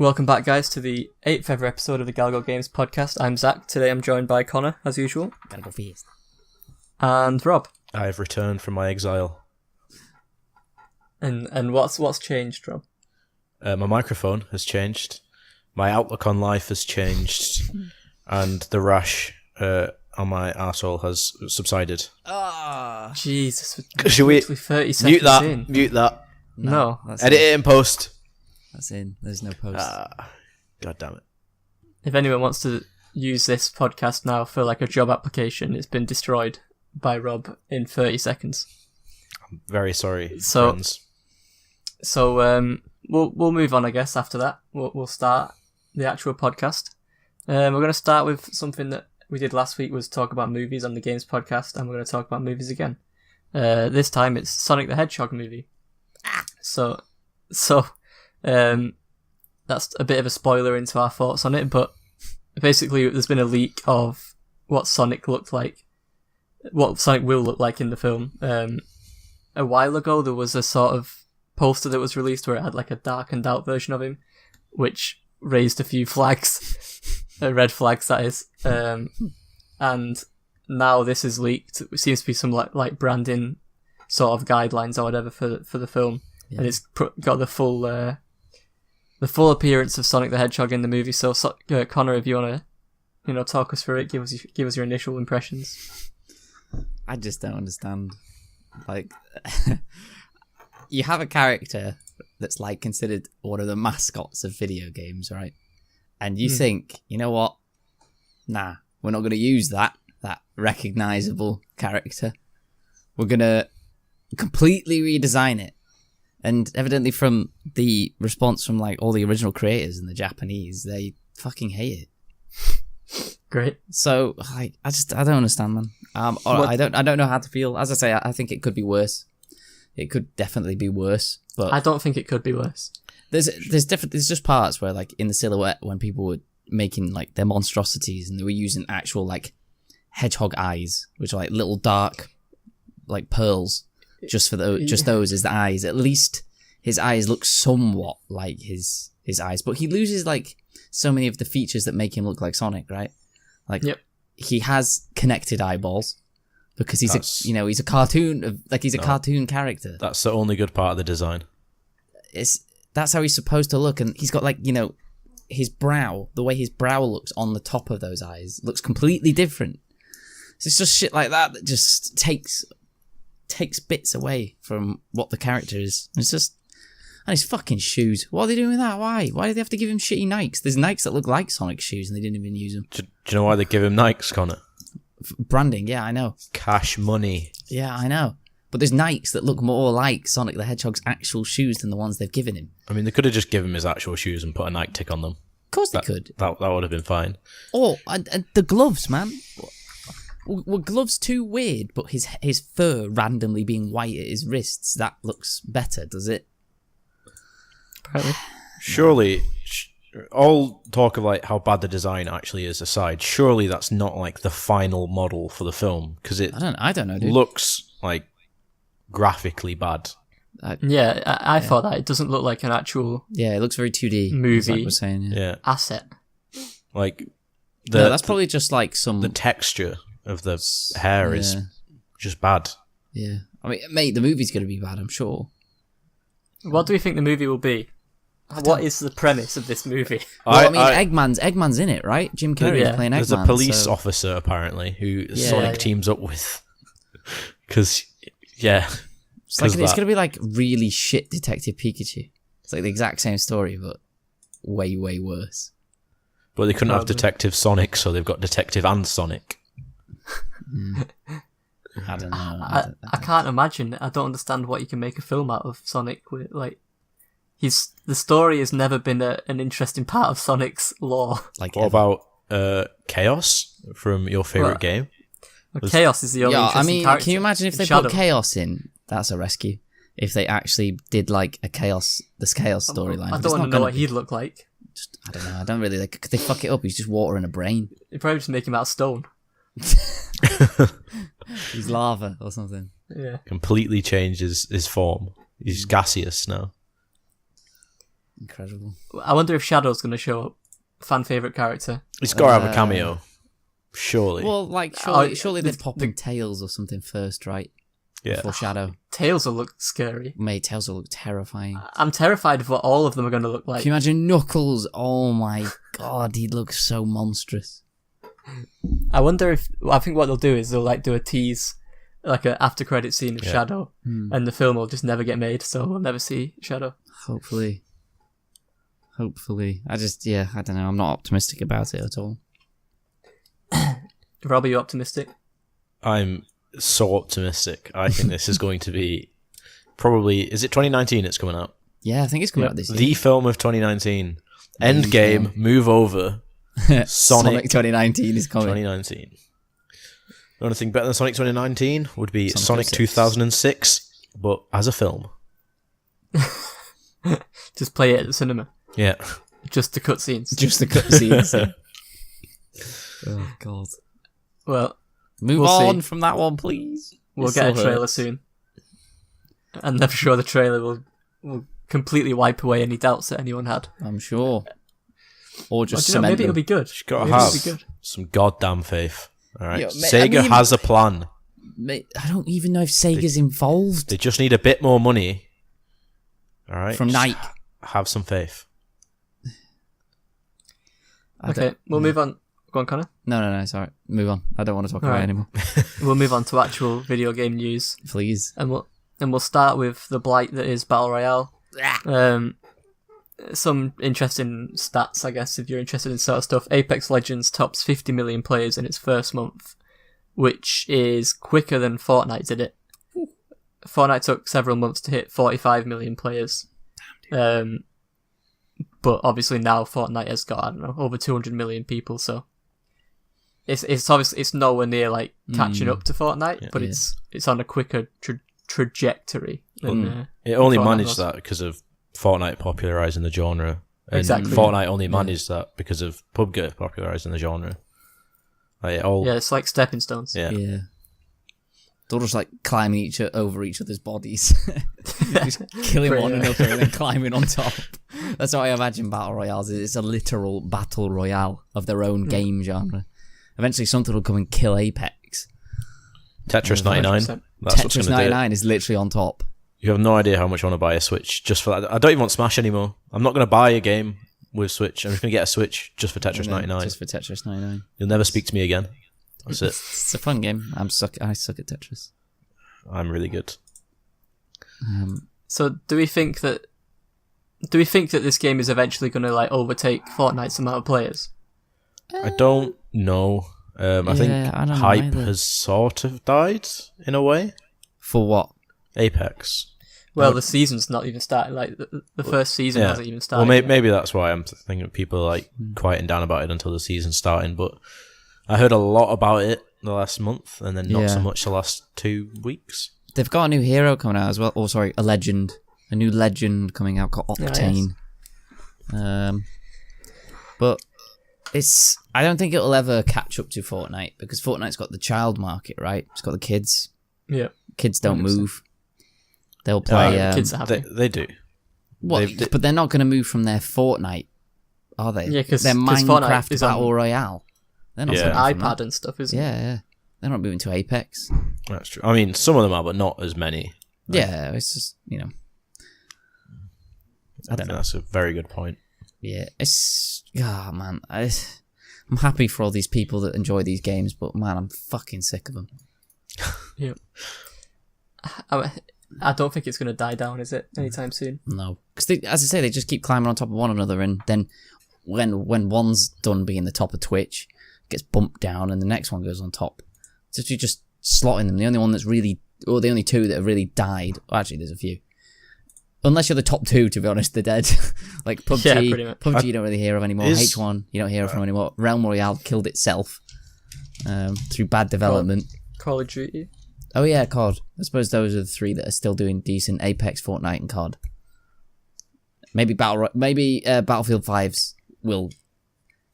Welcome back, guys, to the 8th ever episode of the Galago Games podcast. I'm Zach. Today I'm joined by Connor, as usual. Gotta go first. And Rob. I have returned from my exile. And what's changed, Rob? My microphone has changed. My outlook on life has changed. And the rash on my arsehole has subsided. Ah, Jesus. Should we 30 seconds mute that? in. Mute that. No. Edit it in post. That's in. There's no post. God damn it. If anyone wants to use this podcast now for like a job application, it's been destroyed by Rob in 30 seconds. I'm very sorry, So- friends. So we'll move on, I guess. After that, we'll start the actual podcast. We're going to start with something that we did last week, was talk about movies on the Games podcast, and we're going to talk about movies again. This time it's Sonic the Hedgehog movie. So that's a bit of a spoiler into our thoughts on it, but basically there's been a leak of what Sonic looked like, what Sonic will look like in the film. A while ago there was a sort of poster that was released where it had like a darkened out version of him, which raised a few flags, red flags that is, and now this is leaked. It seems to be some like branding sort of guidelines or whatever for the film, and it's got the full appearance of Sonic the Hedgehog in the movie. So Connor, if you want to talk us through it, give us your initial impressions. I just don't understand. Like, you have a character that's like considered one of the mascots of video games, right? And you think, you know what? Nah, we're not going to use that recognizable character. We're going to completely redesign it. And evidently from the response from like all the original creators in the Japanese, they fucking hate it. Great. So like, I don't understand, man. I don't know how to feel. As I say, I think it could be worse. It could definitely be worse, but I don't think it could be worse. There's just parts where like in the silhouette when people were making like their monstrosities and they were using actual like hedgehog eyes, which are like little dark like pearls, just for those as the eyes. At least his eyes look somewhat like his eyes, but he loses like so many of the features that make him look like Sonic, right? Like he has connected eyeballs because he's a cartoon cartoon character. That's the only good part of the design. That's how he's supposed to look, and he's got like, his brow, the way his brow looks on the top of those eyes looks completely different. So it's just shit like that just takes bits away from what the character is. It's just, and his fucking shoes. What are they doing with that? Why do they have to give him shitty Nikes? There's Nikes that look like Sonic shoes and they didn't even use them. Do you know why they give him Nikes, Connor? Branding, yeah, I know. Cash money. Yeah, I know. But there's Nikes that look more like Sonic the Hedgehog's actual shoes than the ones they've given him. I mean, they could have just given him his actual shoes and put a Nike tick on them. Of course they could. That would have been fine. Oh, and the gloves, man. Were gloves too weird, but his fur randomly being white at his wrists, that looks better, does it? Apparently. Surely, all talk of like how bad the design actually is aside, surely that's not like the final model for the film, because it I don't know, dude. looks like graphically bad. I thought that it doesn't look like an actual it looks very 2D movie like we're saying, Yeah, asset. like that's probably just like the texture of the hair is just bad. Yeah, I mean, mate, the movie's going to be bad, I'm sure. What do we think the movie will be? What is the premise of this movie? Well, Eggman's in it, right? Jim Carrey is playing Eggman. There's a police officer apparently who Sonic teams up with, because it's going to be like really shit Detective Pikachu. It's like the exact same story, but way, way worse. But they couldn't have Detective Sonic, so they've got Detective and Sonic. I don't know. I can't imagine. I don't understand what you can make a film out of Sonic with. Like, the story has never been an interesting part of Sonic's lore. Like, what about Chaos from your favourite game? Well, Chaos is the only interesting character. Can you imagine if they put Chaos in? That's a rescue. If they actually did like the Chaos storyline. I don't want to know what he'd look like. I don't know. I don't really like. Could they fuck it up? He's just water in a brain. They'd probably just make him out of stone. He's lava or something. Yeah. Completely changes his form. He's gaseous now. Incredible. I wonder if Shadow's going to show up. Fan favourite character. He's got to have a cameo. Surely. Well, like, surely they'd pop in Tails or something first, right? Yeah. Before Shadow. Tails will look scary. Mate, Tails will look terrifying. I'm terrified of what all of them are going to look like. Can you imagine Knuckles? Oh my god, he'd look so monstrous. I wonder if... I think what they'll do is they'll like do a tease, like an after credit scene of Shadow, and the film will just never get made, so we'll never see Shadow. Hopefully. I don't know. I'm not optimistic about it at all. Rob, are you optimistic? I'm so optimistic. I think this is going to be probably... Is it 2019 it's coming out? Yeah, I think it's coming out this year. The film of 2019. Endgame, move over. Sonic 2019 is coming. 2019. The only thing better than Sonic 2019 would be Sonic 06. 2006, but as a film. Just play it at the cinema. Yeah. Just the cutscenes. Just the cutscenes. Oh, God. Well, Move we'll on see. from that one, please. We'll get a trailer soon. And I'm sure the trailer will completely wipe away any doubts that anyone had. I'm sure. Or just Well, maybe it'll be good. You've got to Maybe it'll have be good. some goddamn faith. All right. Yeah, Sega has a plan. Mate, I don't even know if Sega's involved. They just need a bit more money. All right. From Just Nike. Have some faith. Okay, we'll move on. Go on, Connor. No, sorry. Move on. I don't want to talk about it anymore. We'll move on to actual video game news, Please. and we'll start with the blight that is Battle Royale. Some interesting stats, I guess, if you're interested in sort of stuff. Apex Legends tops 50 million players in its first month, which is quicker than Fortnite did it. Fortnite took several months to hit 45 million players. But obviously now Fortnite has got, I don't know, over 200 million people, so it's obviously it's nowhere near like catching up to Fortnite, but it's on a quicker trajectory than It only Fortnite managed was. that because of Fortnite popularising the genre. And Exactly. Fortnite only managed that because of PUBG popularising the genre. Like, it's like stepping stones. Yeah. They're just like climbing over each other's bodies. Just killing one another and then climbing on top. That's how I imagine Battle Royales. It's a literal battle royale of their own game genre. Eventually something will come and kill Apex. Tetris 99. 100%. That's what's Tetris going to do it. 99 is literally on top. You have no idea how much I want to buy a Switch just for that. I don't even want Smash anymore. I'm not going to buy a game with Switch. I'm just going to get a Switch just for Tetris 99. Just for Tetris 99. You'll never speak to me again. That's it. It's a fun game. I suck at Tetris. I'm really good. So do we think that this game is eventually going to like overtake Fortnite's amount of players? I don't know. I think I don't know hype either. has sort of died in a way. For what? Apex. Well, the season's not even started. Like the first season hasn't even started. Well, yet. maybe that's why I'm thinking people are like quieting down about it until the season's starting. But I heard a lot about it the last month, and then not so much the last 2 weeks. They've got a new hero coming out as well. Oh, sorry, a legend. A new legend coming out called Octane. But I don't think it'll ever catch up to Fortnite because Fortnite's got the child market, right? It's got the kids. Yeah. Kids don't 100%. move. They'll play. Kids are happy. They do. But they're not going to move from their Fortnite, are they? Yeah, 'cause they're Fortnite Minecraft is Battle on Royale. They're not Yeah. moving from iPad that. and stuff, isn't it? Yeah. They're not moving to Apex. That's true. I mean, some of them are, but not as many. Yeah, it's just I don't know. That's a very good point. Yeah, it's man, I'm happy for all these people that enjoy these games, but man, I'm fucking sick of them. Yeah. I don't think it's going to die down, is it? Anytime soon. No, because as I say, they just keep climbing on top of one another, and then when one's done being the top of Twitch, it gets bumped down, and the next one goes on top. So you're just slotting them. The only one that's really, or the only two that have really died. Well, actually, there's a few. Unless you're the top two, to be honest, they're dead. Like PUBG, Yeah, pretty much. PUBG you don't really hear of anymore. Is- H1 you don't hear of from anymore. Realm Royale killed itself through bad development. Call of Duty. Oh yeah, COD. I suppose those are the three that are still doing decent. Apex, Fortnite, and COD. Maybe Battlefield 5s will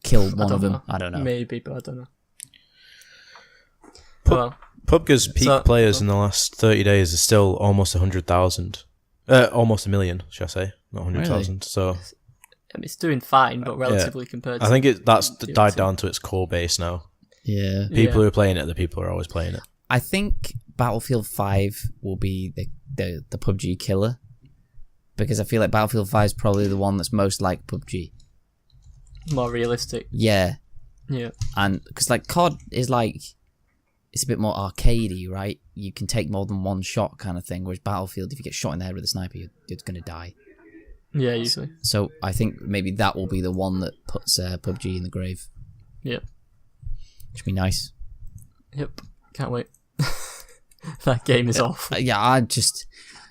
kill one of them. know. I don't know. Maybe, but I don't know. Well, PUBG's peak players in the last 30 days is still almost 100,000. Almost a million, should I say? Not 100,000. So I mean, it's doing fine, but relatively compared to... I think that's the died other down to its core base now. Yeah. People who are playing it, the people who are always playing it. I think Battlefield 5 will be the PUBG killer. Because I feel like Battlefield 5 is probably the one that's most like PUBG. More realistic. Yeah. Yeah. And because like COD is like, it's a bit more arcadey, right? You can take more than one shot kind of thing. Whereas Battlefield, if you get shot in the head with a sniper, you're going to die. Yeah, usually. So I think maybe that will be the one that puts PUBG in the grave. Yep. Which would be nice. Yep. Can't wait. That game is awful. Yeah,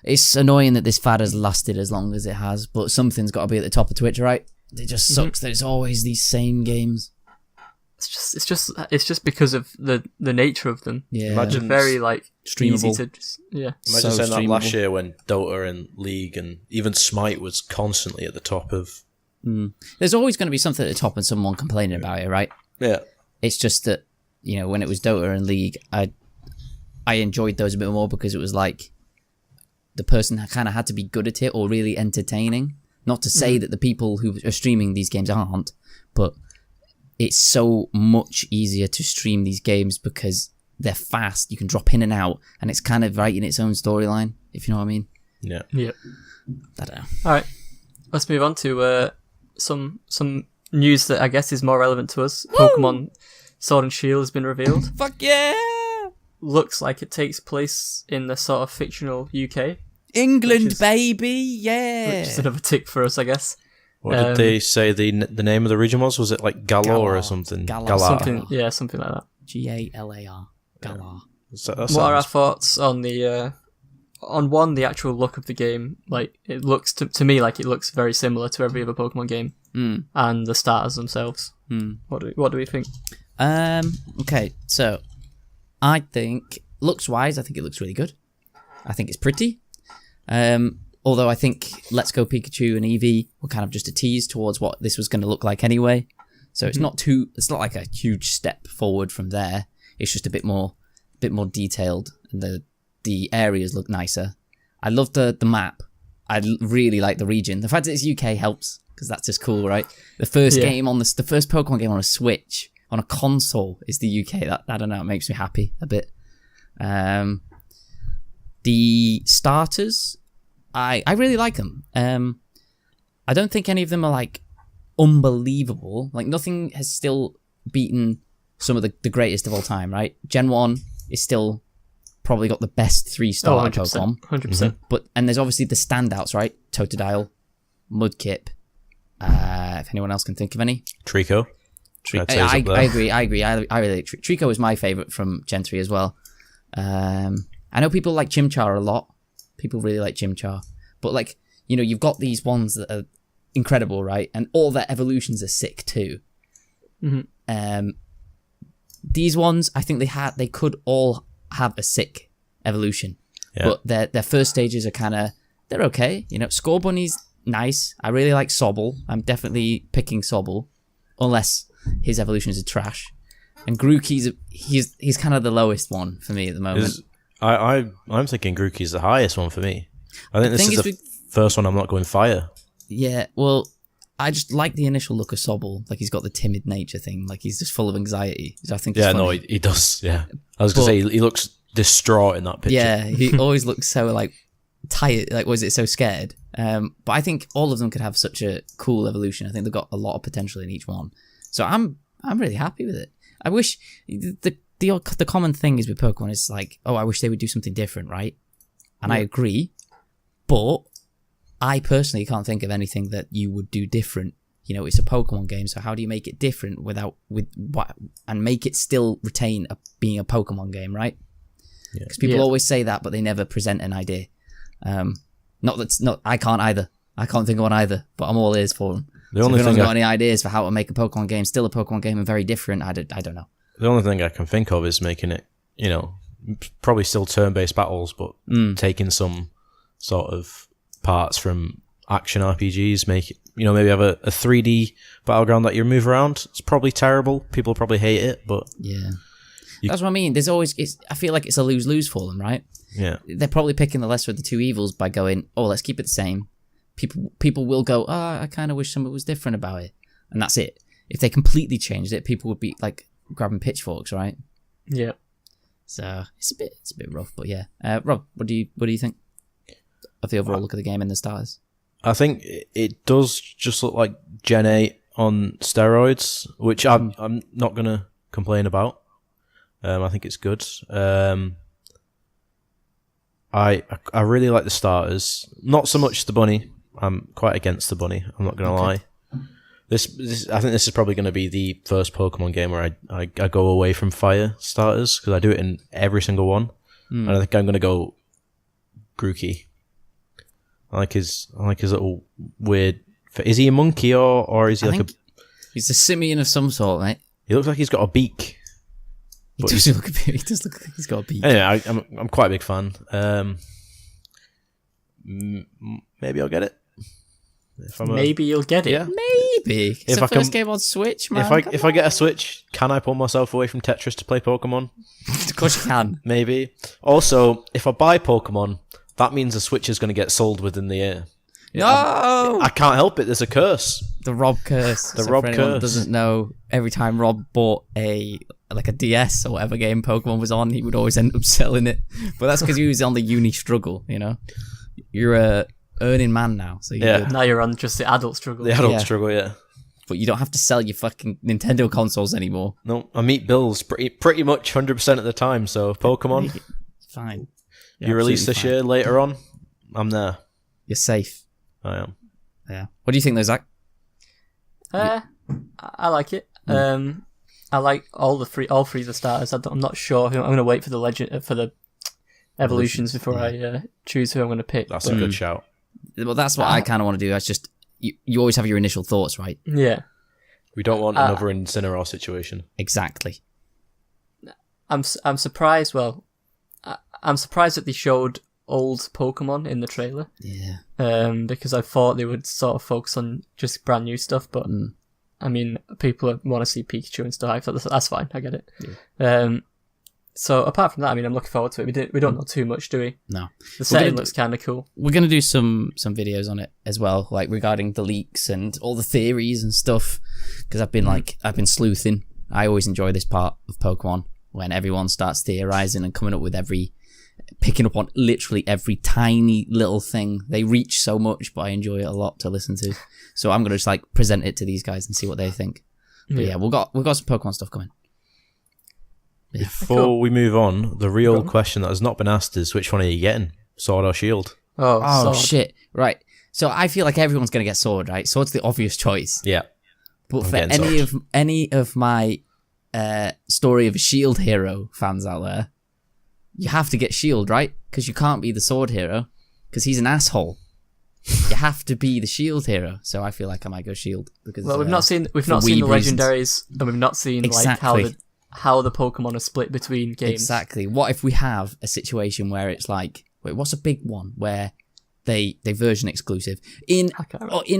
it's annoying that this fad has lasted as long as it has, but something's got to be at the top of Twitch, right? It just sucks that it's always these same games. It's just because of the nature of them. Yeah. Imagine very like streamable. easy to just, yeah. Imagine So saying that last streamable. year when Dota and League and even Smite was constantly at the top of... There's always going to be something at the top and someone complaining about it, right? Yeah. It's just that, you know, when it was Dota and League, I enjoyed those a bit more because it was like the person kind of had to be good at it or really entertaining. Not to say that the people who are streaming these games aren't, but it's so much easier to stream these games because they're fast. You can drop in and out, and it's kind of writing its own storyline, if you know what I mean. Yeah. Yeah. I don't know. All right. Let's move on to some news that I guess is more relevant to us. Woo! Pokemon Sword and Shield has been revealed. Fuck yeah! Looks like it takes place in the sort of fictional UK, England, Which is- baby, yeah! which is another tick for us, I guess. What did they say the name of the region was? Was it like Galore or something? Galar. Something like that. Galar. Galar. What are our thoughts on the the actual look of the game? Like, it looks to me like it looks very similar to every other Pokemon game, and the starters themselves. What do we think? Okay, so I think looks-wise, I think it looks really good. I think it's pretty. Although I think Let's Go Pikachu and Eevee were kind of just a tease towards what this was going to look like anyway. So it's not like a huge step forward from there. It's just a bit more detailed, and the areas look nicer. I love the map. I really like the region. The fact that it's UK helps because that's just cool, right? The first game the first Pokemon game on a Switch on a console is the UK. That I don't know, it makes me happy a bit. The starters, I really like them. I don't think any of them are like unbelievable. Like nothing has still beaten some of the greatest of all time, right? Gen 1 is still probably got the best 3-star Pokemon. 100%. And there's obviously the standouts, right? Totodile, Mudkip. If anyone else can think of any. Trico. I agree. I really like Trico is my favourite from Gen 3 as well. I know people like Chimchar a lot. People really like Chimchar. But like, you know, you've got these ones that are incredible, right? And all their evolutions are sick too. These ones, I think they could all have a sick evolution. Yeah. But their first stages are they're okay. You know, Scorbunny's nice. I really like Sobble. I'm definitely picking Sobble. Unless his evolutions are trash. And Grookey's he's kind of the lowest one for me at the moment. I'm thinking Grookey's the highest one for me. I think this is the first one I'm not going fire. Yeah, well, I just like the initial look of Sobble. Like he's got the timid nature thing. Like he's just full of anxiety. I think. Yeah, no, he does. Yeah, I was gonna say he looks distraught in that picture. Yeah, he always looks so like tired. Like was it so scared? But I think all of them could have such a cool evolution. I think they've got a lot of potential in each one. So I'm really happy with it. I wish the common thing is with Pokemon is like, oh, I wish they would do something different, right? And I agree, but I personally can't think of anything that you would do different. You know, it's a Pokemon game, so how do you make it different and make it still retain being a Pokemon game, right? Because people always say that, but they never present an idea. I can't either. I can't think of one either, but I'm all ears for them. The only if thing got any ideas for how to make a Pokemon game still a Pokemon game and very different, I don't know. The only thing I can think of is making it, you know, probably still turn-based battles, but taking some sort of parts from action RPGs, make it, you know, maybe have a 3D battleground that you move around. It's probably terrible. People probably hate it, but yeah, that's what I mean. There's always, I feel like it's a lose-lose for them, right? Yeah, they're probably picking the lesser of the two evils by going, oh, let's keep it the same, people will go, I kind of wish something was different about it, and that's it. If they completely changed it, people would be like grabbing pitchforks, right? Yeah. So it's a bit rough, but yeah. Rob, what do you think of the overall look of the game and the stars? I think it does just look like Gen 8 on steroids, which I'm not gonna complain about. I think it's good. I really like the starters. Not so much the bunny. I'm quite against the bunny. I'm not gonna lie. This I think this is probably going to be the first Pokemon game where I go away from fire starters, because I do it in every single one. And I think I'm going to go Grookey. I like his little weird. Is he a monkey or is he he's a simian of some sort, mate. He looks like he's got a beak. He does look like he's got a beak. Anyway, I'm quite a big fan. Maybe I'll get it. Maybe you'll get it. Yeah. Maybe. It's the first game on Switch, man. If I get a Switch, can I pull myself away from Tetris to play Pokemon? Of course you can. Maybe. Also, if I buy Pokemon, that means the Switch is going to get sold within the year. No! I can't help it. There's a curse. The Rob curse. The Rob curse. Doesn't know, every time Rob bought a DS or whatever game Pokemon was on, he would always end up selling it. But that's because he was on the uni struggle, you know? You're a earning man now, so now you're on just the adult struggle. The adult struggle, yeah. But you don't have to sell your fucking Nintendo consoles anymore. No, I meet bills pretty much 100% of the time. So Pokemon, fine. You release this year later on, I'm there. You're safe. I am. Yeah. What do you think, though, Zach? I like it. I like all three of the starters. I'm not sure. I'm going to wait for the evolutions before I choose who I'm going to pick. That's a good shout. Well, that's what I kind of want to do. That's just you always have your initial thoughts, right? Yeah. We don't want another Incineroar situation. Exactly. I'm surprised. Well, I'm surprised that they showed old Pokemon in the trailer. Yeah. Because I thought they would sort of focus on just brand new stuff, but I mean, people want to see Pikachu and stuff. So that's fine. I get it. Yeah. So apart from that, I mean, I'm looking forward to it. We don't know too much, do we? No. The setting looks kind of cool. We're gonna do some videos on it as well, like regarding the leaks and all the theories and stuff. Because I've been sleuthing. I always enjoy this part of Pokemon when everyone starts theorizing and coming up with picking up on literally every tiny little thing. They reach so much, but I enjoy it a lot to listen to. So I'm gonna just present it to these guys and see what they think. But yeah, we've got some Pokemon stuff coming. Before we move on, the real question that has not been asked is, which one are you getting? Sword or Shield? Oh shit. Right. So I feel like everyone's going to get Sword, right? Sword's the obvious choice. Yeah. But for any of my Story of a Shield hero fans out there, you have to get Shield, right? Because you can't be the Sword hero, because he's an asshole. You have to be the Shield hero. So I feel like I might go Shield. Because we've not seen the legendaries, and we've not seen how the Pokemon are split between games. Exactly. What if we have a situation where it's what's a big one where they version exclusive in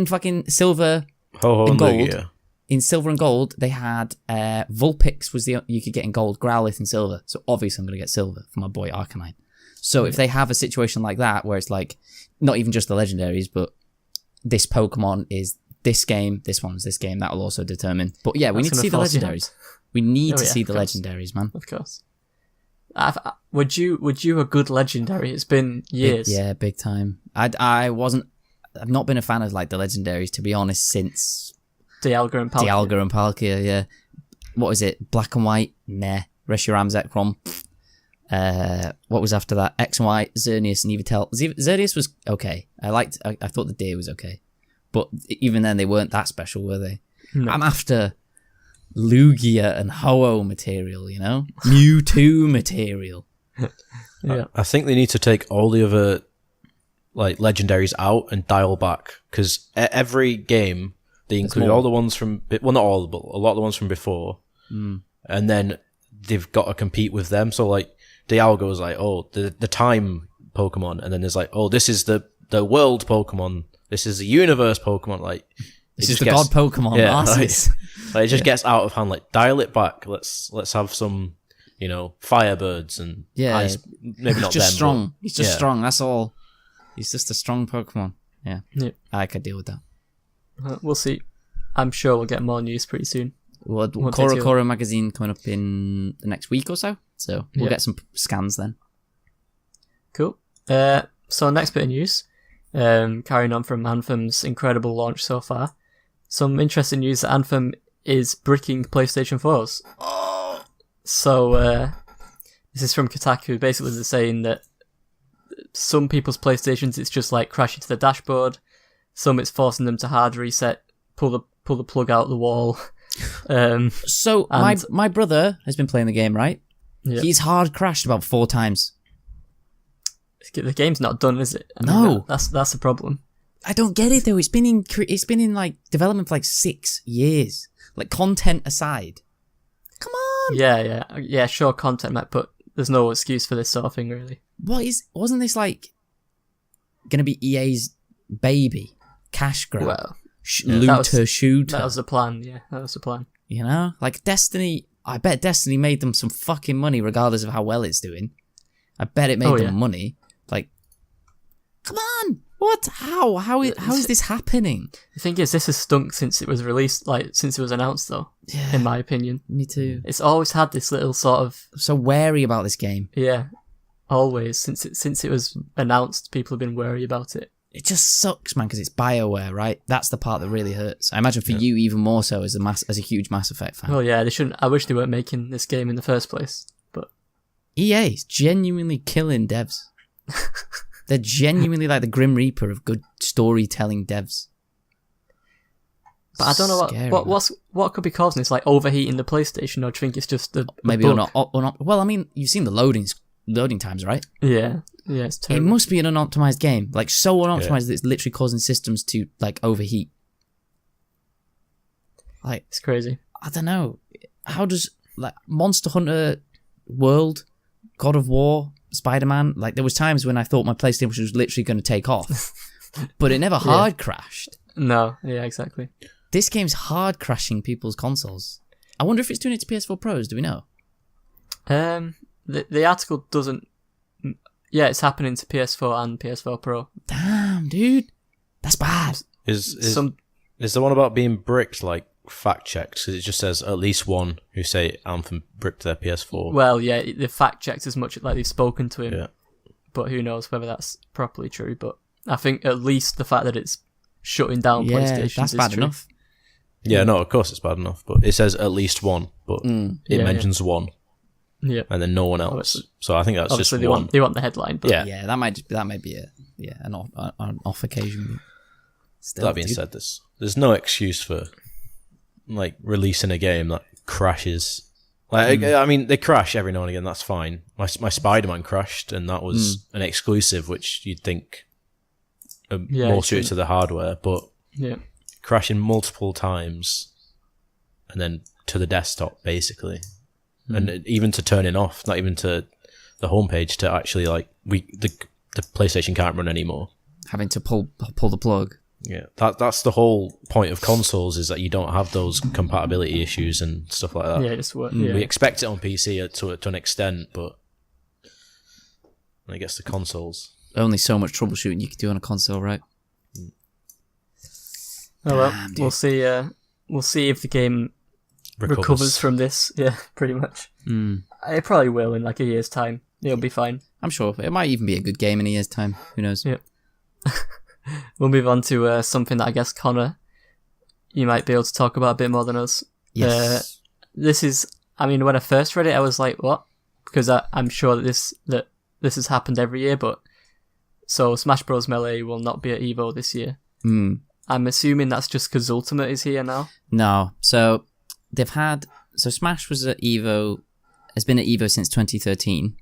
fucking Silver and Gold? Yeah. In Silver and Gold, they had Vulpix was you could get in Gold, Growlithe in Silver. So obviously I'm gonna get Silver for my boy Arcanine. So if they have a situation like that where it's not even just the legendaries, but this Pokemon is this game, this one's this game, that will also determine. But yeah, we need to see the legendaries. We need to see the legendaries, man. Of course. Would you a good legendary? It's been years. Big time. I've not been a fan of the legendaries, to be honest, since Dialga and Palkia, yeah. What is it? Black and White? Nah. Reshiram, Zekrom. What was after that? X and Y, Xerneas and Yveltal. Xerneas was okay. I thought the Deer was okay. But even then, they weren't that special, were they? No. I'm after Lugia and Ho-Oh material, you know? Mewtwo material. Yeah. I think they need to take all the other legendaries out and dial back, because every game they include all the ones from not all, but a lot of the ones from before, and then they've got to compete with them. So Dialga was the time Pokemon, and then there's this is the world Pokemon, this is the universe Pokemon, this is the god Pokemon. Yeah, it just gets out of hand. Dial it back. Let's have some, Firebirds and ice. Maybe not just them, strong. He's just strong. That's all. He's just a strong Pokemon. Yeah. Yep. I could deal with that. We'll see. I'm sure we'll get more news pretty soon. Well, Won't Koro take too Koro magazine coming up in the next week or so. So we'll Yeah. get some scans then. Cool. So next bit of news, carrying on from Anthem's incredible launch so far, some interesting news that Anthem is bricking PlayStation 4s. So this is from Kotaku. Basically, they're saying that some people's PlayStations, it's just like crashing to the dashboard. Some it's forcing them to hard reset, pull the plug out the wall. So my brother has been playing the game, right? Yeah. He's hard crashed about 4 times. The game's not done, is it? I No. mean, that's the problem. I don't get it though. It's been in like development for like 6 years. Like content aside. Come on. Yeah. Sure, content, Matt, but there's no excuse for this sort of thing, really. Wasn't this like gonna be EA's baby cash grab? Well, Looter shooter. That was the plan. Yeah, that was the plan. You know, like Destiny. I bet Destiny made them some fucking money, regardless of how well it's doing. I bet it made them money. Like, come on, what? How is this happening? The thing is, this has stunk since it was released, like since it was announced, though. Yeah, in my opinion, me too. It's always had this little sort of I'm so wary about this game. Yeah, always since it was announced, people have been wary about it. It just sucks, man, because it's BioWare, right? That's the part that really hurts. I imagine for you even more so as a huge Mass Effect fan. Well, yeah, they shouldn't. I wish they weren't making this game in the first place, but EA's genuinely killing devs. They're genuinely like the Grim Reaper of good storytelling devs. But I don't know what could be causing this, like overheating the PlayStation, or do you think it's just a maybe bug? or not. Well, I mean, you've seen the loading times, right? Yeah, it's It terrible. must be an unoptimized game, like so unoptimized that it's literally causing systems to like overheat. Like It's crazy. I don't know. How does like Monster Hunter World, God of War, Spider-Man? Like there was times when I thought my PlayStation was literally going to take off, but it never hard crashed. No, yeah, exactly. This game's hard crashing people's consoles. I wonder if it's doing it to PS4 Pros. Do we know? The article doesn't. Yeah, it's happening to PS4 and PS4 Pro. Damn, dude, that's bad. Is the one about being bricked like fact checked? Because it just says at least one who say Anthem bricked their PS4. Well, yeah, the fact checked as much like they've spoken to him, Yeah. but who knows whether that's properly true. But I think at least the fact that it's shutting down PlayStation that's is bad true. enough. Yeah, no, of course it's bad enough, but it says at least one, but it Yeah, mentions one, Yeah, and then no one else. Obviously- So I think that's obviously just one. they want the headline. But Yeah. Yeah, that might be an off occasion. Still, That being dude. said, there's no excuse for like releasing a game that crashes. Like I mean, they crash every now and again. That's fine. My Spider-Man crashed, and that was an exclusive, which you'd think more it suited to the hardware, but yeah, crashing multiple times, and then to the desktop basically, and even to turning off, not even to the homepage, to actually like the PlayStation can't run anymore. Having to pull the plug. Yeah, that's the whole point of consoles, is that you don't have those compatibility issues and stuff like that. yeah, just work. We Yeah. expect it on PC to an extent, but when it gets to consoles, Only so much troubleshooting you can do on a console, right? Oh well, Damn, dude. we'll see. We'll see if the game recovers from this. Yeah, pretty much. It probably will in like a year's time. It'll be fine. I'm sure it might even be a good game in a year's time. Who knows? Yeah. We'll move on to something that I guess Connor, you might be able to talk about a bit more than us. Yes. This is. I mean, when I first read it, I was like, "What?" Because I'm sure that this has happened every year. But so Smash Bros. Melee will not be at Evo this year. I'm assuming that's just because Ultimate is here now. No. So they've had. So Smash was at Evo. Has been at Evo since 2013.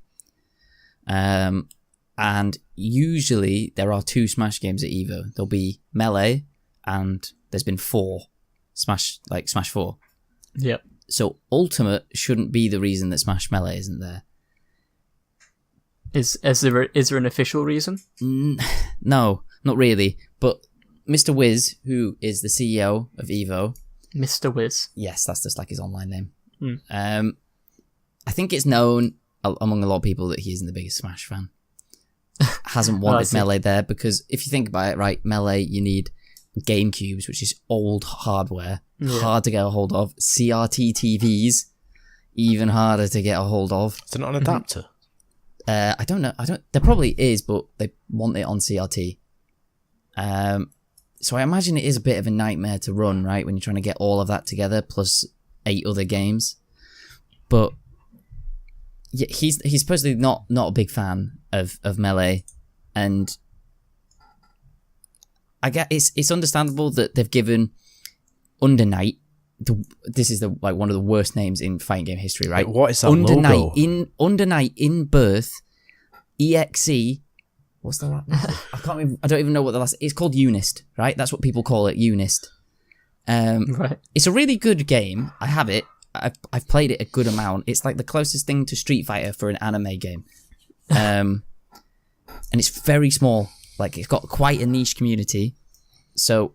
And usually there are 2 Smash games at Evo. There'll be Melee, and there's been 4 Smash 4. Yep. So Ultimate shouldn't be the reason that Smash Melee isn't there. Is there an official reason? No, not really. But Mr. Wiz, who is the CEO of Evo, Mr. Wiz. yes, that's just like his online name. I think it's known among a lot of people that he isn't the biggest Smash fan. hasn't wanted Melee there, because if you think about it, right, Melee, you need GameCubes, which is old hardware, hard to get a hold of. CRT TVs, even harder to get a hold of. Is it not an adapter? I don't know. There probably is, but they want it on CRT. So I imagine it is a bit of a nightmare to run, right, when you're trying to get all of that together, plus 8 other games. But yeah, he's supposedly not a big fan of Melee, and I get it's understandable that they've given Under Night. This is one of the worst names in fighting game history, right? What is that logo? Under Night in Birth, EXE. What's the last? I don't even know what the last. It's called Unist, right? That's what people call it, Unist. Right. It's a really good game. I have it. I've played it a good amount. It's like the closest thing to Street Fighter for an anime game. And it's very small. Like, it's got quite a niche community. So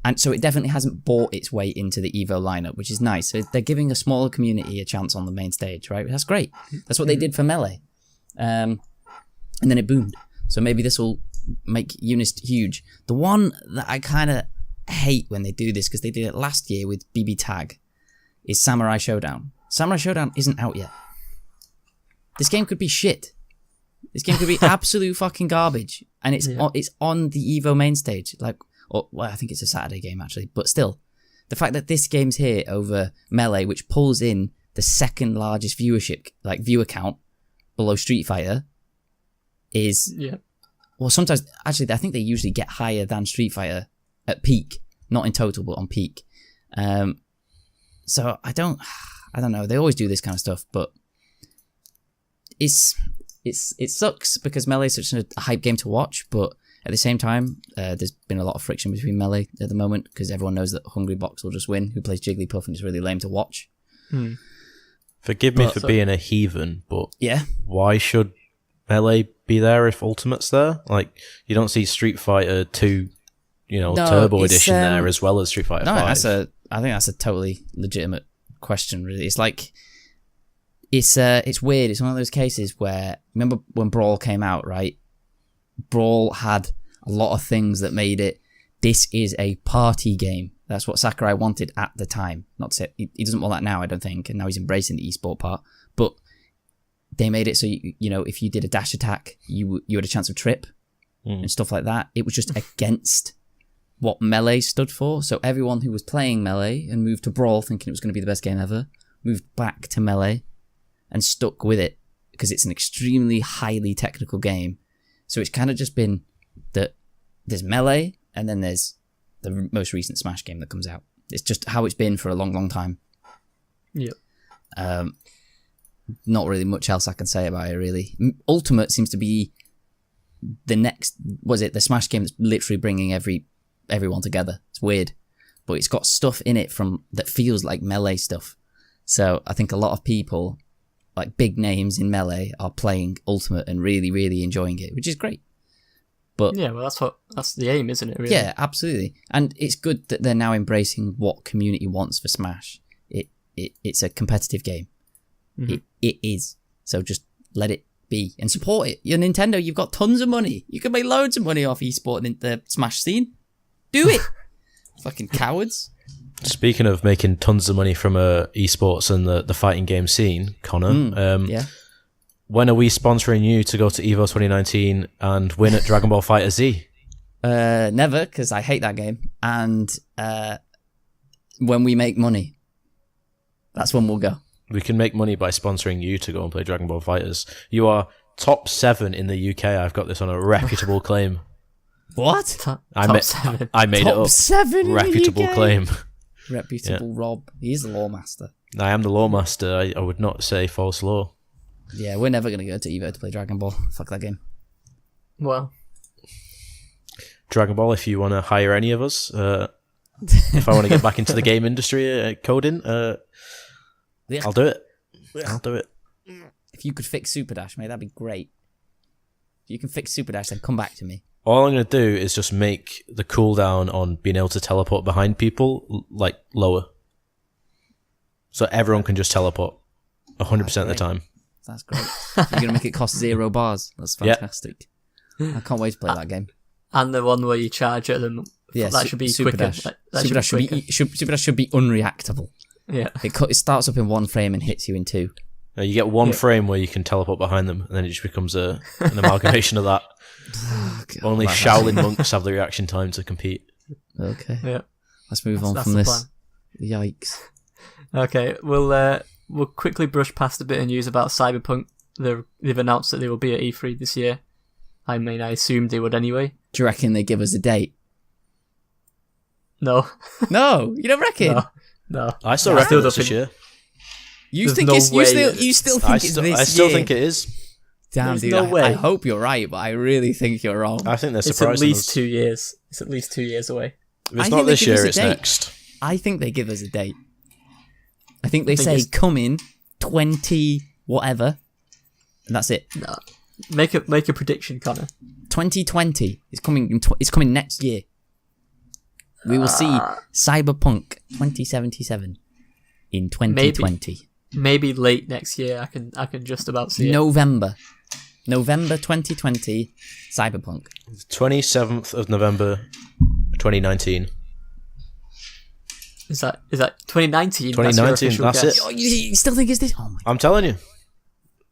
it definitely hasn't bought its way into the Evo lineup, which is nice. So they're giving a smaller community a chance on the main stage, right? That's great. That's what they did for Melee. And then it boomed. So maybe this will make Unist huge. The one that I kind of hate when they do this, because they did it last year with BB Tag, is Samurai Showdown. Samurai Showdown isn't out yet. This game could be shit. This game could be absolute fucking garbage, and it's on the Evo main stage. I think it's a Saturday game actually, but still, the fact that this game's here over Melee, which pulls in the second largest viewership, viewer count below Street Fighter, is well, sometimes actually I think they usually get higher than Street Fighter at peak, not in total, but on peak. So I don't know. They always do this kind of stuff, but it sucks because Melee is such a hype game to watch. But at the same time, there's been a lot of friction between Melee at the moment because everyone knows that Hungry Box will just win, who plays Jigglypuff, and it's really lame to watch. Forgive me for being a heathen, but yeah, why should Melee be there if Ultimate's there? Like, you don't see Street Fighter 2, Turbo Edition there as well as Street Fighter 5. I think that's a totally legitimate question, really. It's like, it's weird. It's one of those cases where, remember when Brawl came out, right? Brawl had a lot of things that made it, this is a party game. That's what Sakurai wanted at the time. Not to say, he doesn't want that now, I don't think, and now he's embracing the esport part. But they made it so, if you did a dash attack, you had a chance of trip and stuff like that. It was just against what Melee stood for. So everyone who was playing Melee and moved to Brawl thinking it was going to be the best game ever, moved back to Melee and stuck with it because it's an extremely highly technical game. So it's kind of just been that there's Melee and then there's the most recent Smash game that comes out. It's just how it's been for a long, long time. Yep. Not really much else I can say about it, really. Ultimate seems to be the next, the Smash game that's literally bringing everyone together. It's weird, but it's got stuff in it that feels like Melee stuff. So I think a lot of people, like big names in Melee, are playing Ultimate and really, really enjoying it, which is great. But yeah, well, that's the aim, isn't it? Really? Yeah, absolutely. And it's good that they're now embracing what community wants for Smash. It's a competitive game. Mm-hmm. It is. So just let it be and support it. You're Nintendo. You've got tons of money. You can make loads of money off esport in the Smash scene. Do it. Fucking cowards. Speaking of making tons of money from esports and the fighting game scene, Connor, yeah. When are we sponsoring you to go to EVO 2019 and win at Dragon Ball Fighter Z? Never, because I hate that game. And when we make money, that's when we'll go. We can make money by sponsoring you to go and play Dragon Ball Fighters. You are top 7 in the UK. I've got this on a reputable claim. What? Top 7. I made top it up. 7 in reputable the UK? claim. Reputable Rob. He's the law master. I am the law master. I would not say false law. Yeah, we're never going to go to Evo to play Dragon Ball. Fuck that game. Well, Dragon Ball, if you want to hire any of us, if I want to get back into the game industry, coding, I'll do it. I'll do it. If you could fix Super Dash, mate, that'd be great. If you can fix Super Dash, then come back to me. All I'm going to do is just make the cooldown on being able to teleport behind people, lower. So everyone can just teleport 100% of the time. That's great. You're going to make it cost 0 bars. That's fantastic. I can't wait to play that game. And the one where you charge at them. Yeah, that should be Super quicker. Dash. That Super Dash should be unreactable. Yeah. It starts up in one frame and hits you in two. You get one frame where you can teleport behind them, and then it just becomes an amalgamation of that. Only Shaolin monks have the reaction time to compete. Okay. Yeah. Let's move on That's from the this. Yikes. Okay, we'll quickly brush past a bit of news about Cyberpunk. They've announced that they will be at E3 this year. I mean, I assumed they would anyway. Do you reckon they give us a date? No. No, you don't reckon? No. I still reckon it's this year. You There's think no it's way you still think it's this year? I still think it is. Damn, There's dude. no way. I hope you're right, but I really think you're wrong. I think they're It's at surprising least us. 2 years. It's at least 2 years away. If it's I not think they this give us year, a it's date. next. I think they give us a date. I think they think say it's- come in 20 whatever, and that's it. No. Make a prediction, Connor. 2020 is coming. It's coming next year. We will see Cyberpunk 2077 in 2020. Maybe late next year. I can just about see it. November 2020. Cyberpunk. 27th of November, 2019. Is that 2019? 2019, that's it. Oh, you still think it's this? Oh my! I'm telling you.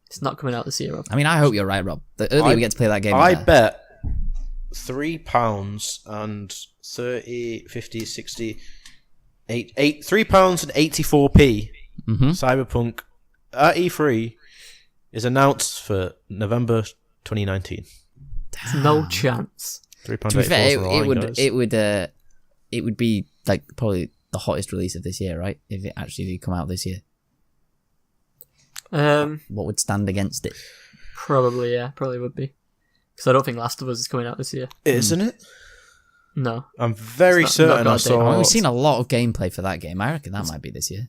It's not coming out this year, Rob. I mean, I hope you're right, Rob. The earlier we get to play that game, I the better. bet £3 and 30, 50, 60, £3 and 84p. Cyberpunk at E3 is announced for November 2019. There's no chance. £3.84 To be fair, for the line, guys. it would be like probably the hottest release of this year, right? If it actually did come out this year, what would stand against it? Probably would be. Because I don't think Last of Us is coming out this year. Isn't it? No. I'm very It's not certain got I a date. saw. We've seen a lot of gameplay for that game. I reckon that might be this year.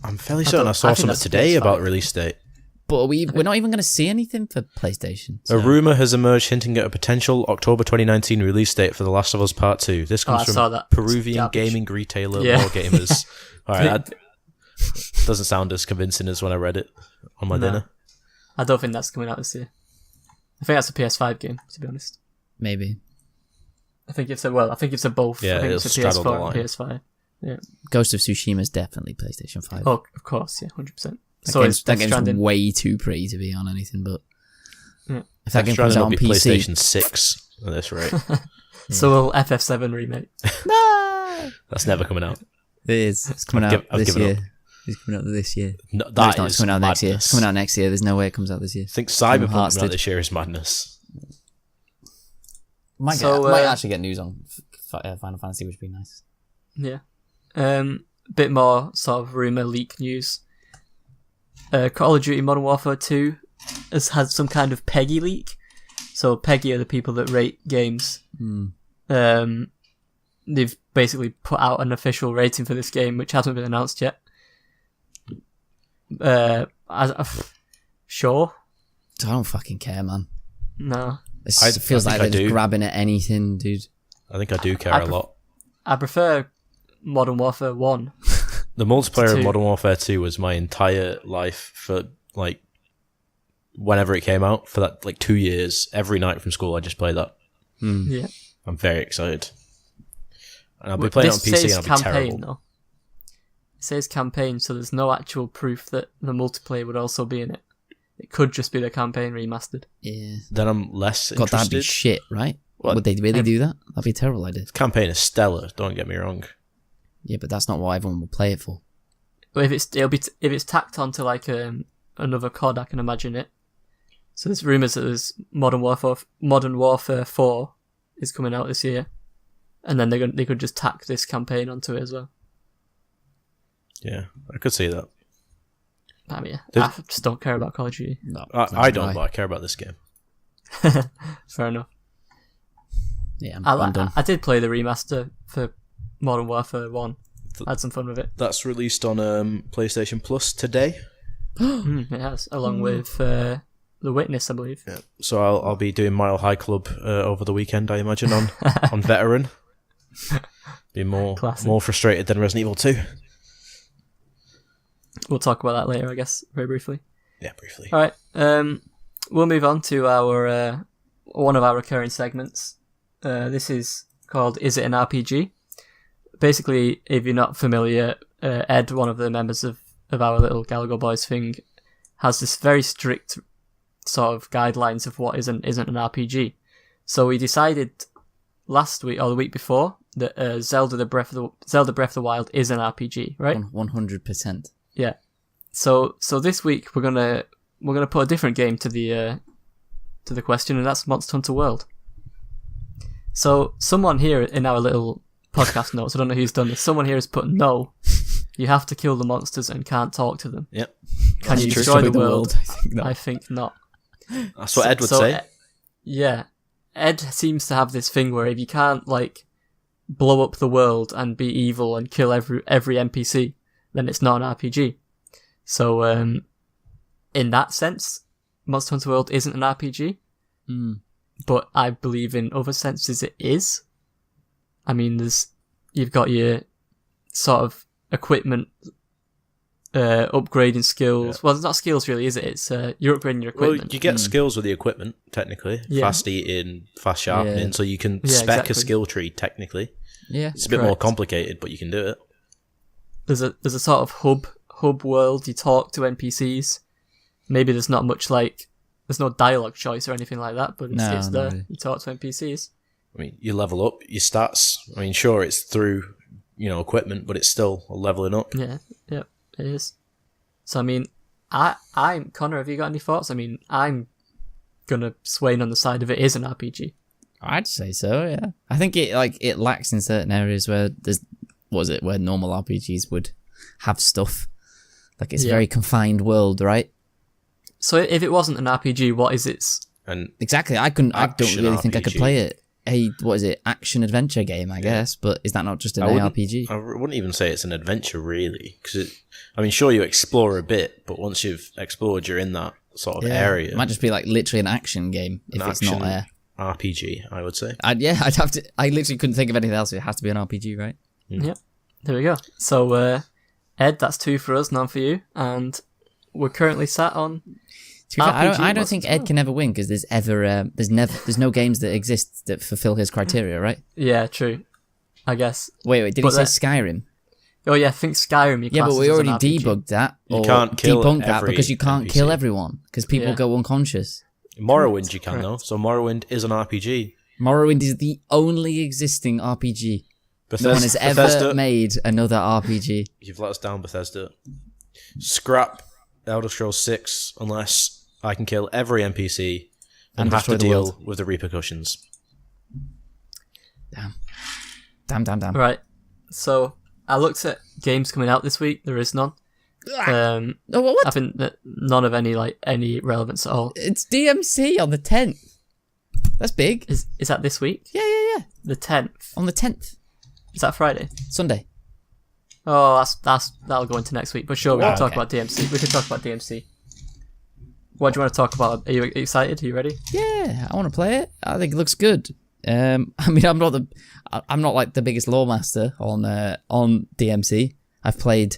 I'm fairly certain I I saw think something that's today PS5. about release date. But we're not even going to see anything for PlayStation. A So. rumor has emerged hinting at a potential October 2019 release date for The Last of Us Part 2. This comes I from saw that. Peruvian Garbage. gaming retailer Yeah. Wargamers. Alright, that doesn't sound as convincing as when I read it on my dinner. I don't think that's coming out this year. I think that's a PS5 game, to be honest. Maybe. I think it's a both. Yeah, I think it'll it's a straddle the PS4 and line. PS5. Yeah. Ghost of Tsushima is definitely PlayStation 5. Oh, of course, yeah, 100%. that So game's, it's that Death game's Stranding. way too pretty to be on anything, but Yeah. if that game comes Stranding out will on be PC, PlayStation 6 at this rate. So will FF7 remake. no, That's never coming out. it is. It's coming I've out giv- I've this given year. up. It's coming out this year. No, No, that it's not. It's is coming out next year. madness. It's coming out next year. There's no way it comes out this year. I think Kingdom Cyberpunk Hearts coming out did. this year is madness. Might So, actually get news on Final Fantasy, which would be nice. Yeah. Bit more sort of rumour leak news. Call of Duty Modern Warfare 2 has had some kind of PEGI leak. So PEGI are the people that rate games. They've basically put out an official rating for this game, which hasn't been announced yet. Sure. I don't fucking care, man. No. It I feels think like I they're just do. grabbing at anything, dude. I think I do care a lot. I prefer Modern Warfare 1. The multiplayer of 2. Modern Warfare 2 was my entire life for, like, whenever it came out. For that, like, 2 years, every night from school, I just played that. Yeah. I'm very excited. And I'll be playing it on This PC says and I'll be campaign, terrible. though. It says campaign, so there's no actual proof that the multiplayer would also be in it. It could just be the campaign remastered. Yeah. Then I'm less God, that'd be interested. shit, right? What? Would they really do that? That'd be a terrible idea. The campaign is stellar, don't get me wrong. Yeah, but that's not what everyone will play it for. But if it's tacked onto like another COD, I can imagine it. So there's rumours that there's Modern Warfare 4 is coming out this year, and then they could just tack this campaign onto it as well. Yeah, I could see that. I mean, There's- I just don't care about Call of Duty. No, I don't, but I care about this game. Fair enough. Yeah, I I'm done. did play the remaster for Modern Warfare 1. I had some fun with it. That's released on PlayStation Plus today. It has, along with The Witness, I believe. Yeah. So I'll be doing Mile High Club over the weekend, I imagine, on Veteran. Be more frustrated than Resident Evil 2. We'll talk about that later, I guess, very briefly. Yeah, briefly. All right. We'll move on to our one of our recurring segments. This is called Is It an RPG? Basically, if you're not familiar, Ed, one of the members of our little Galago Boys thing, has this very strict sort of guidelines of what isn't an RPG. So we decided last week or the week before that Zelda Breath of the Wild is an RPG, right? 100%. Yeah. So this week we're gonna put a different game to the question, and that's Monster Hunter World. So someone here in our little podcast notes, I don't know who's done this, someone here has put no. You have to kill the monsters and can't talk to them. Yep. Can you destroy the world? I think not. That's what Ed would say. Yeah. Ed seems to have this thing where if you can't, like, blow up the world and be evil and kill every NPC, then it's not an RPG. So, in that sense, Monster Hunter World isn't an RPG. But I believe in other senses it is. I mean, you've got your sort of equipment, upgrading skills. Yeah. Well, it's not skills really, is it? It's you're upgrading your equipment. Well, you get skills with the equipment, technically. Yeah. Fast eating, fast sharpening, so you can spec a skill tree, technically. Yeah, it's a bit more complicated, but you can do it. There's a sort of hub world. You talk to NPCs. Maybe there's not much there's no dialogue choice or anything like that, but it's there. Really. You talk to NPCs. I mean, you level up your stats. I mean, sure, it's through equipment, but it's still leveling up. Yeah, it is. So I mean, I'm Connor. Have you got any thoughts? I mean, I'm gonna sway on the side of it is an RPG. I'd say so. Yeah, I think it lacks in certain areas where there's where normal RPGs would have stuff. Like it's a very confined world, right? So if it wasn't an RPG, what is it? And exactly, I don't really think I could play it. What is it? Action adventure game, I guess. But is that not just an ARPG? I wouldn't even say it's an adventure, really. Because sure, you explore a bit, but once you've explored, you're in that sort of area. It might just be like literally an action game if it's not a RPG, I would say. I'd have to. I literally couldn't think of anything else. It has to be an RPG, right? Yep. There we go. So, Ed, that's 2 for us, none for you, and we're currently sat on. I don't think Ed can ever win because there's no games that exist that fulfill his criteria, right? Yeah, true. I guess. Wait, did he say Skyrim? Oh yeah, I think Skyrim. Yeah, but we already debugged that. You can't kill debunked that because you can't NPC. kill everyone because people go unconscious. Morrowind you can though, so Morrowind is an RPG. Morrowind is the only existing RPG. No one has ever made another RPG. You've let us down, Bethesda. Scrap Elder Scrolls 6 unless I can kill every NPC and have to deal with the repercussions. Damn. Right. So I looked at games coming out this week. There is none. What? I think that none of any relevance at all. It's DMC on the 10th. That's big. Is that this week? Yeah. The 10th. On the 10th. Is that Friday? Sunday. Oh, that'll go into next week. But sure, we can talk about DMC. We can talk about DMC. What do you want to talk about? Are you excited? Are you ready? Yeah, I want to play it. I think it looks good. I mean, I'm not like the biggest lore master on DMC. I've played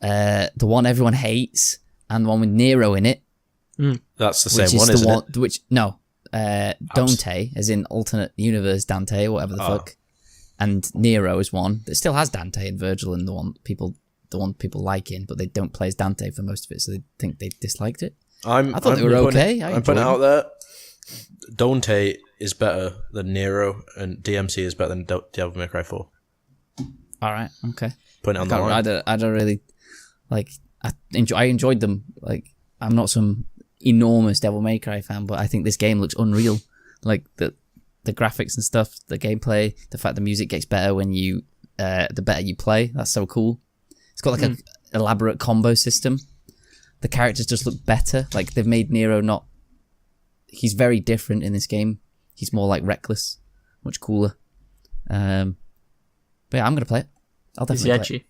the one everyone hates and the one with Nero in it. That's the same one, isn't it? Dante, as in alternate universe Dante or whatever the fuck. And Nero is one that still has Dante and Virgil and the one people liking, but they don't play as Dante for most of it, so they think they disliked it. I thought they were okay. I'm putting it out there. Dante is better than Nero, and DMC is better than Devil May Cry 4. All right, okay. Putting it on the line. I don't really like. I enjoyed them. Like, I'm not some enormous Devil May Cry fan, but I think this game looks unreal. Like the graphics and stuff, the gameplay, the fact the music gets better when you the better you play. That's so cool. It's got like an elaborate combo system. The characters just look better. Like, they've made Nero he's very different in this game. He's more like reckless, much cooler. But yeah, I'm gonna play it. I'll definitely play edgy? it.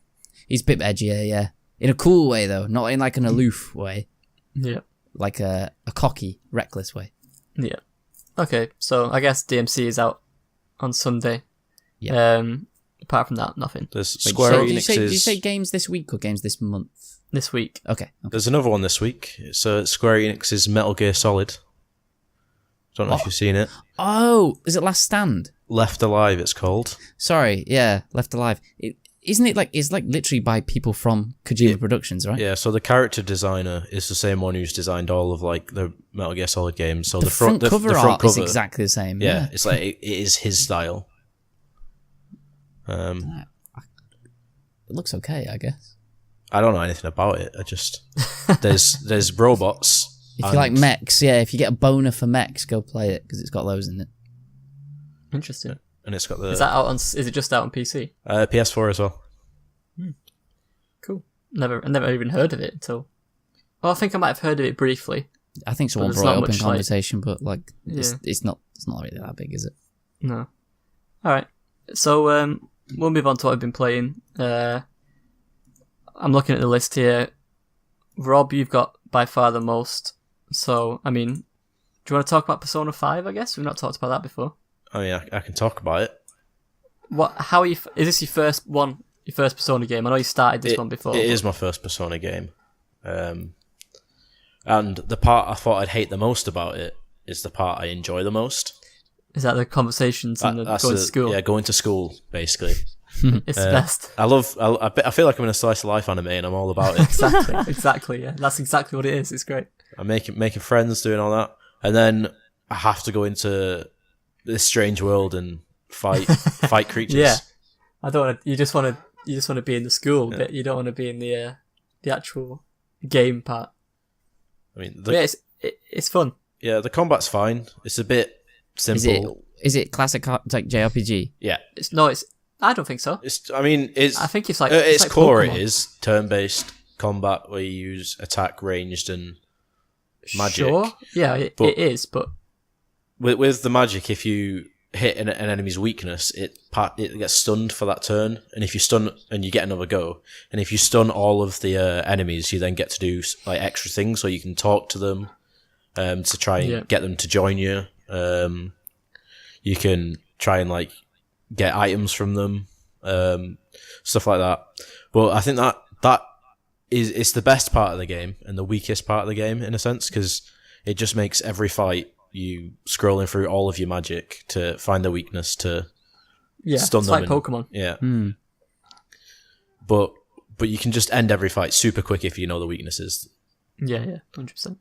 He's a bit edgier, yeah. In a cool way though, not in like an aloof way. Yeah. Like a cocky, reckless way. Yeah. Okay, so I guess DMC is out on Sunday. Yeah. Apart from that, nothing. There's Square Enix. Did you say games this week or games this month? This week. Okay. There's another one this week. It's Square Enix's Metal Gear Solid. Don't know if you've seen it. Oh, is it Last Stand? Left Alive, it's called. Sorry, yeah, Left Alive. Isn't it like it's like literally by people from Kojima Productions, right? Yeah, so the character designer is the same one who's designed all of like the Metal Gear Solid games. So the front cover art is exactly the same. Yeah, it's like it is his style. It looks okay, I guess. I don't know anything about it. I just there's robots. If you like mechs, yeah, if you get a boner for mechs, go play it because it's got those in it. Interesting. And it's got the. Is that out on? Is it just out on PC? PS4 as well. Cool. I never even heard of it until. Well, I think I might have heard of it briefly. I think someone brought it up in conversation, but like, it's not really that big, is it? No. All right. So we'll move on to what I've been playing. I'm looking at the list here. Rob, you've got by far the most. So, I mean, do you want to talk about Persona 5, I guess? We've not talked about that before. I mean, I can talk about it. How are you? Is this your first one? Your first Persona game? I know you started this one before. It is my first Persona game. And the part I thought I'd hate the most about it is the part I enjoy the most. Is that the conversations and going to school? Yeah, going to school, basically. It's the best. I feel like I'm in a slice of life anime, and I'm all about it. Exactly. Yeah, that's exactly what it is. It's great. I'm making friends, doing all that, and then I have to go into this strange world and fight creatures. Yeah, I don't want to. You just want to be in the school bit. You don't want to be in the actual game part. I mean, it's fun. Yeah, the combat's fine. It's a bit simple. Is it classic like JRPG? Yeah. I don't think so. I think it's like its like core. Pokemon. It is turn-based combat where you use attack, ranged, and magic. Sure. Yeah, it is. But with the magic, if you hit an enemy's weakness, it gets stunned for that turn, and if you stun and you get another go, and if you stun all of the enemies, you then get to do like extra things, so you can talk to them to try and get them to join you. You can try and like get items from them, stuff like that. But I think that it's the best part of the game and the weakest part of the game in a sense, because it just makes every fight you scrolling through all of your magic to find the weakness to stun them. It's like Pokemon. Yeah. But you can just end every fight super quick if you know the weaknesses. Yeah, 100%.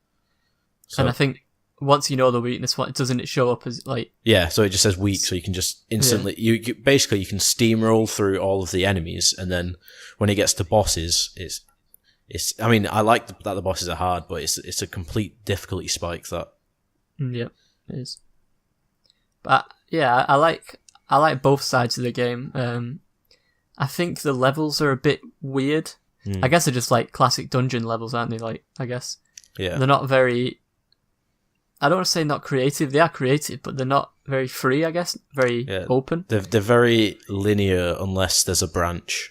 And I think once you know the weakness, doesn't it show up as like? Yeah, so it just says weak, so you can just instantly you basically you can steamroll through all of the enemies, and then when it gets to bosses, it's. I mean, I like that the bosses are hard, but it's a complete difficulty spike that. Yep, it is. But yeah, I like both sides of the game. I think the levels are a bit weird. I guess they're just like classic dungeon levels, aren't they? Like, I guess. Yeah. They're not very. I don't want to say not creative. They are creative, but they're not very free. I guess very open. They're very linear unless there's a branch,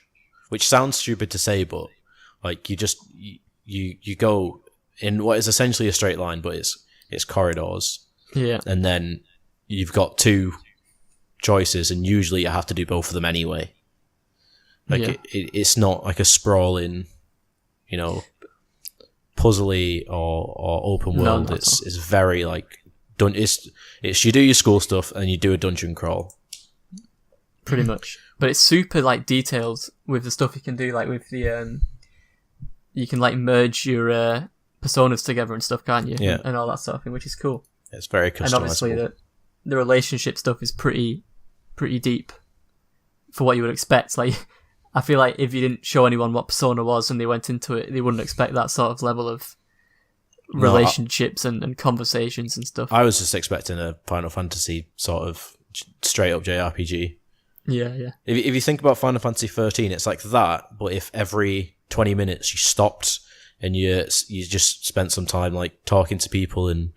which sounds stupid to say, but like you go in what is essentially a straight line, but it's corridors. Yeah. And then you've got two choices, and usually you have to do both of them anyway. Like it's not like a sprawling, puzzly or open world. No, it's very like it's you do your school stuff and you do a dungeon crawl. Pretty much. But it's super like detailed with the stuff you can do, like with the you can like merge your personas together and stuff, can't you? Yeah. And all that sort of thing, which is cool. It's very customizable. And obviously the relationship stuff is pretty deep for what you would expect. Like, I feel like if you didn't show anyone what Persona was and they went into it, they wouldn't expect that sort of level of relationships and conversations and stuff. I was just expecting a Final Fantasy sort of straight up JRPG. Yeah. If you think about Final Fantasy 13, it's like that, but if every 20 minutes you stopped and you just spent some time like talking to people and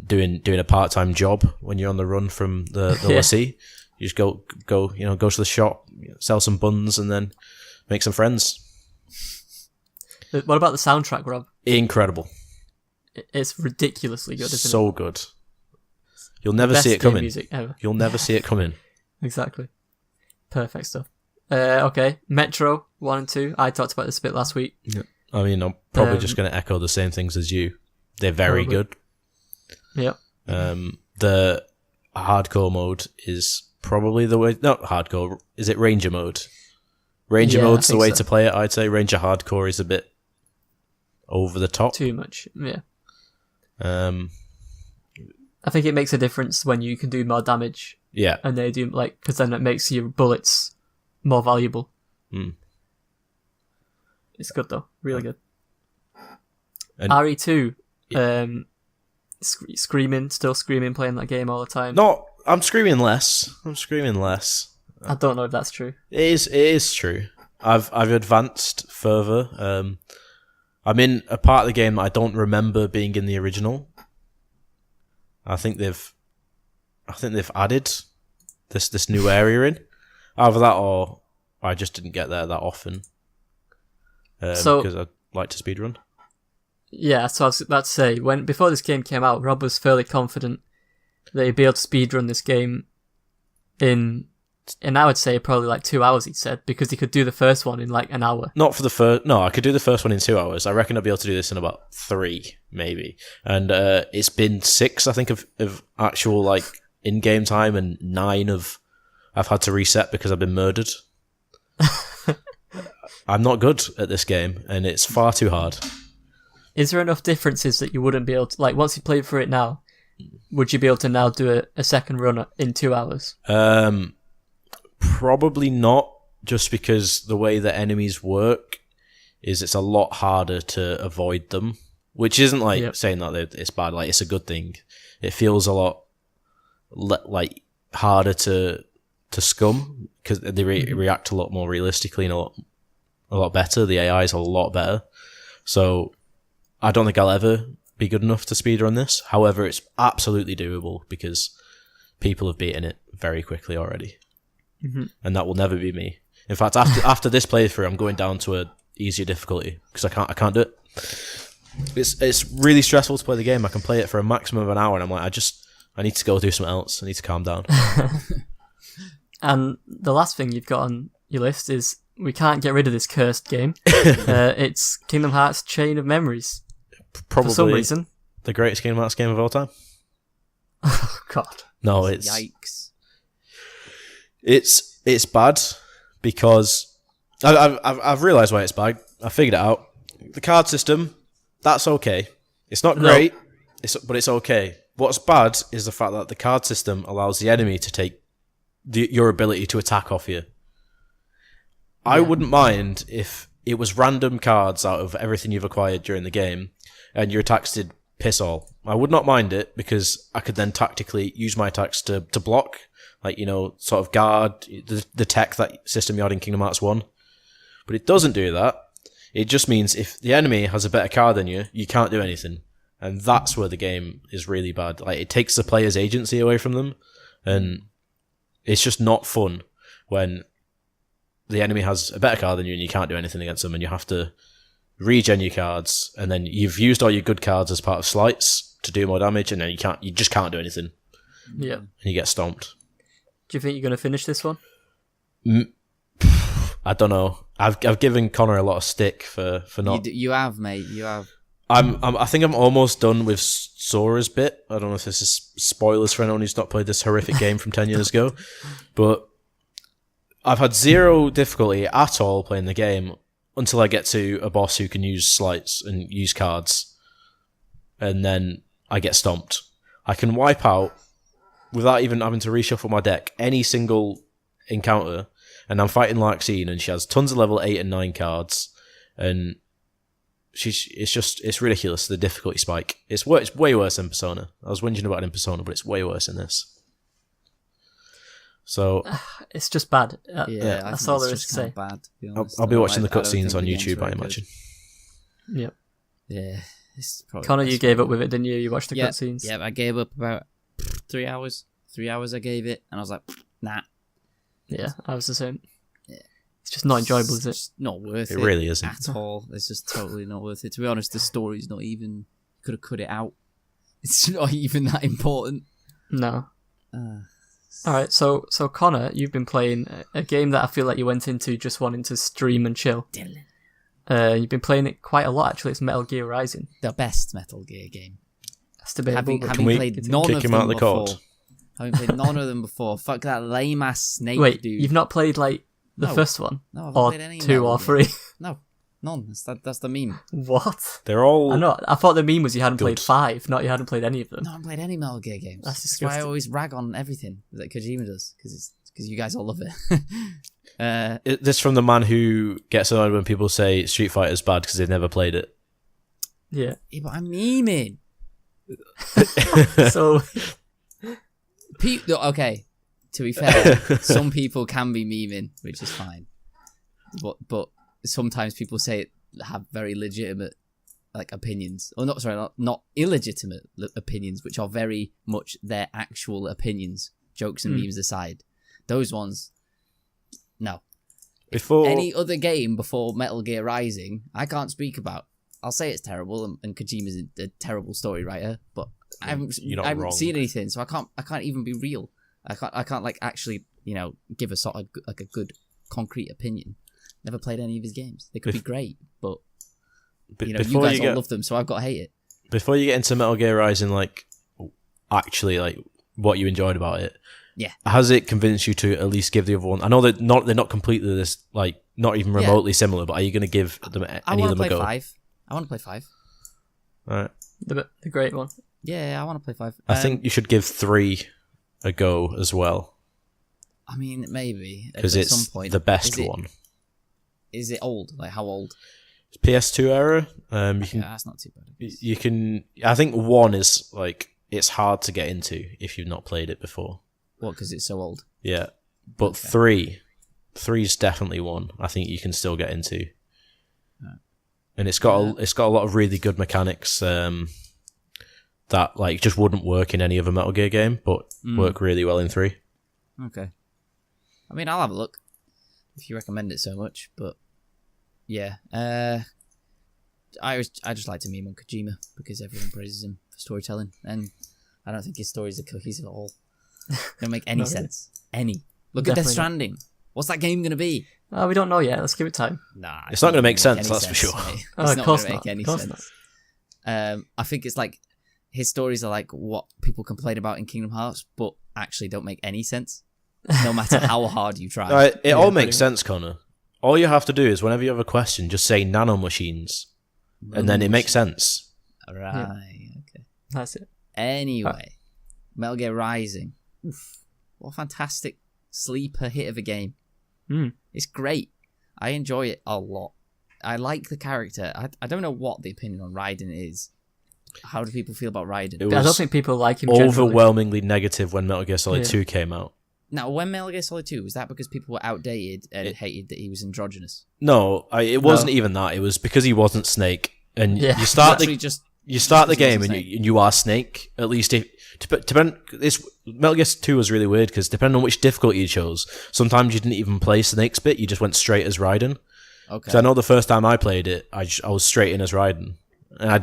doing a part-time job when you're on the run from the LSE. You just go to the shop, sell some buns, and then make some friends. What about the soundtrack, Rob? Incredible. It's ridiculously good, isn't it? So good. You'll never see it coming. Music ever. You'll never see it coming. Exactly. Perfect stuff. Okay, Metro 1 and 2. I talked about this a bit last week. Yeah. I mean, I'm probably just going to echo the same things as you. They're very good. Yep. The hardcore mode is probably the way. Not hardcore. Is it ranger mode? Ranger mode's the way to play it. I'd say ranger hardcore is a bit over the top. Too much. Yeah. I think it makes a difference when you can do more damage. Yeah. And they do, like, because then it makes your bullets more valuable. It's good though, really good. And RE2, still screaming, playing that game all the time. No, I'm screaming less. I don't know if that's true. It is true. I've advanced further. I'm in a part of the game that I don't remember being in the original. I think they've added this new area in. Either that or I just didn't get there that often. Because I like to speedrun. Yeah, so I was about to say, before this game came out, Rob was fairly confident that he'd be able to speedrun this game in, and I would say probably like 2 hours, he said, because he could do the first one in like an hour. Not for the first... No, I could do the first one in 2 hours. I reckon I'd be able to do this in about 3, maybe. And it's been 6, I think, of actual like in-game time, and 9 of I've had to reset because I've been murdered. I'm not good at this game, and it's far too hard. Is there enough differences that you wouldn't be able to... Like, once you played through it now, would you be able to now do a second run in 2 hours? Probably not, just because the way that enemies work is it's a lot harder to avoid them, which isn't like saying that it's bad. Like, it's a good thing. It feels a lot like harder to scum because they react a lot more realistically and a lot better. The AI is a lot better. So I don't think I'll ever be good enough to speedrun this. However, it's absolutely doable because people have beaten it very quickly already. And that will never be me. In fact, after this playthrough, I'm going down to a easier difficulty because I can't do it. It's really stressful to play the game. I can play it for a maximum of an hour, and I'm like, I need to go do something else. I need to calm down. And the last thing you've got on your list is we can't get rid of this cursed game. It's Kingdom Hearts Chain of Memories. Probably for some reason, the greatest Kingdom Hearts game of all time. Oh God! No, it's yikes. It's bad because I've realised why it's bad. I figured it out. The card system, that's okay. It's not great, but it's okay. What's bad is the fact that the card system allows the enemy to take your ability to attack off you. I wouldn't mind if it was random cards out of everything you've acquired during the game, and your attacks did piss all. I would not mind it because I could then tactically use my attacks to block. Like, sort of guard the tech that system you had in Kingdom Hearts 1. But it doesn't do that. It just means if the enemy has a better card than you, you can't do anything. And that's where the game is really bad. Like, it takes the player's agency away from them. And it's just not fun when the enemy has a better card than you and you can't do anything against them. And you have to regen your cards. And then you've used all your good cards as part of slights to do more damage. And then you just can't do anything. Yeah. And you get stomped. Do you think you're going to finish this one? I don't know. I've given Connor a lot of stick for not. You have, mate. You have. I think I'm almost done with Sora's bit. I don't know if this is spoilers for anyone who's not played this horrific game from 10 years ago, but I've had zero difficulty at all playing the game until I get to a boss who can use sleights and use cards, and then I get stomped. I can wipe out, without even having to reshuffle my deck, any single encounter, and I'm fighting Larxene, and she has tons of level 8 and 9 cards, and it's ridiculous, the difficulty spike. It's way worse than Persona. I was whinging about it in Persona, but it's way worse in this. So it's just bad. Yeah, that's all there is to say. Bad, to I'll be watching the cutscenes on YouTube, I imagine. Yep. Yeah. Connor, you gave up with it, didn't you? You watched the cutscenes? Yeah, I gave up about 3 hours. 3 hours I gave it, and I was like, nah. Yeah, I was the same. Yeah. It's just not enjoyable, is it? It's not worth it. It really isn't. At all. It's just totally not worth it. To be honest, the story's not even... You could have cut it out. It's not even that important. No. Alright, so Connor, you've been playing a game that I feel like you went into just wanting to stream and chill. You've been playing it quite a lot, actually. It's Metal Gear Rising. The best Metal Gear game. That's debatable. But Having played none kick of him them out of the before. court? Having played none of them before. Fuck that lame ass snake wait, dude. you've not played like the No. first one, No, I've not or played any 2 Metal or Gear. 3? No, none. That's the meme. What? They're all. I know. I thought the meme was you hadn't played Good. 5, not you hadn't played any of them. No, I haven't played any Metal Gear games. That's That's why I disgusting. always rag on everything that Kojima does, because you guys all love it. This from the man who gets annoyed when people say Street Fighter's bad because they've never played it. Yeah. Yeah, but I'm memeing. So Okay, to be fair, some people can be memeing, which is fine. But sometimes people have very legitimate like opinions, or not illegitimate opinions, which are very much their actual opinions. Jokes and memes aside, those ones, no. Before Any other game before Metal Gear Rising, I can't speak about. I'll say it's terrible, and Kojima's a terrible story writer, but I haven't wrong. seen anything, so I can't even be real. I can't like actually give a sort of like a good concrete opinion. Never played any of his games. They could be great, but you guys all love them, so I've got to hate it. Before you get into Metal Gear Rising, like actually like what you enjoyed about it, Yeah. has it convinced you to at least give the other one? I know they're not completely this like not even remotely similar, but are you going to give them any of them a go? I want to play 5. All right. the great one. Yeah, I want to play 5. I think you should give 3 a go as well, I mean, maybe because at it's some point. the best one. Is it old? Like how old? It's PS2 era. You can That's not too bad. you can. I think 1 is like it's hard to get into if you've not played it before. What? Because it's so old. Yeah, but 3 is definitely one I think you can still get into. And it's got a lot of really good mechanics that like just wouldn't work in any other Metal Gear game, but work really well in 3. Okay. I mean, I'll have a look if you recommend it so much. But yeah, I just like to meme on Kojima because everyone praises him for storytelling, and I don't think his stories are cohesive at all. They don't make any sense. Any. Look at Death Definitely Stranding. What's that game gonna be? We don't know yet. Let's give it time. Nah, It's not going to make sense, any that's for sure. mate. It's Of not course going to make not. any Of course sense. I think it's like his stories are like what people complain about in Kingdom Hearts, but actually don't make any sense, no matter how hard you try. It all makes sense, Connor. All you have to do is whenever you have a question, just say nanomachines, and then it makes sense. Right. Okay. That's it. Anyway, Metal Gear Rising. Oof, what a fantastic sleeper hit of a game. It's great. I enjoy it a lot. I like the character. I don't know what the opinion on Raiden is. How do people feel about Raiden? It I don't was think people like him generally. overwhelmingly negative when Metal Gear Solid 2 came out. Now, when Metal Gear Solid 2, was that because people were outdated and hated that he was androgynous? No, it wasn't even that. It was because he wasn't Snake. And Yeah. you start Actually, the just you start the because he game wasn't and Snake. you are Snake. At least if Metal Gear 2 was really weird because depending on which difficulty you chose, sometimes you didn't even play Snake's bit. You just went straight as Raiden. Okay. So I know the first time I played it, I was straight in as Raiden, and I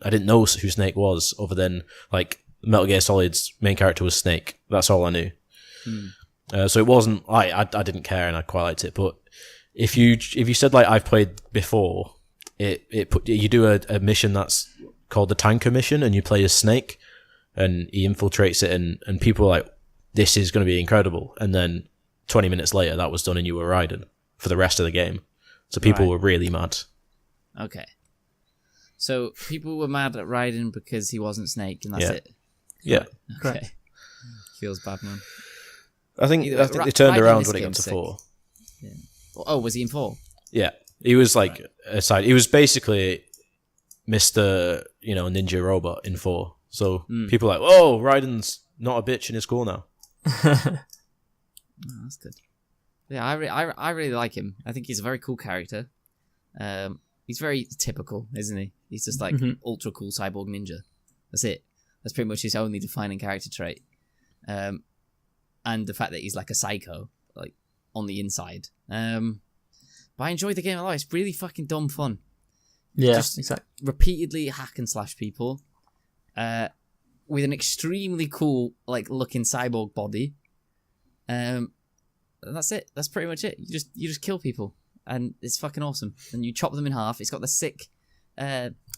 didn't know who Snake was other than like Metal Gear Solid's main character was Snake. That's all I knew. So it wasn't. I didn't care, and I quite liked it. But if you said like I've played before, you do a mission that's called the Tanker mission, and you play as Snake, and he infiltrates it, and people are like, this is going to be incredible. And then 20 minutes later, that was done, and you were Raiden for the rest of the game. So people were really mad. Okay. So people were mad at Raiden because he wasn't Snake, and that's it. Yeah. Okay. Feels bad, man. I think they turned around when it got to 4. Yeah. Oh, was he in 4? Yeah. He was like a side. He was basically Mr. Ninja Robot in 4. So people are like, oh, Raiden's not a bitch and it's cool now. Oh, that's good. Yeah, I really like him. I think he's a very cool character. He's very typical, isn't he? He's just like ultra cool cyborg ninja. That's it. That's pretty much his only defining character trait. And the fact that he's like a psycho, like on the inside. But I enjoy the game a lot. It's really fucking dumb fun. Yeah, Just exactly. repeatedly hack and slash people with an extremely cool like looking cyborg body. And that's it. That's pretty much it. You just kill people, and it's fucking awesome. And you chop them in half. It's got the sick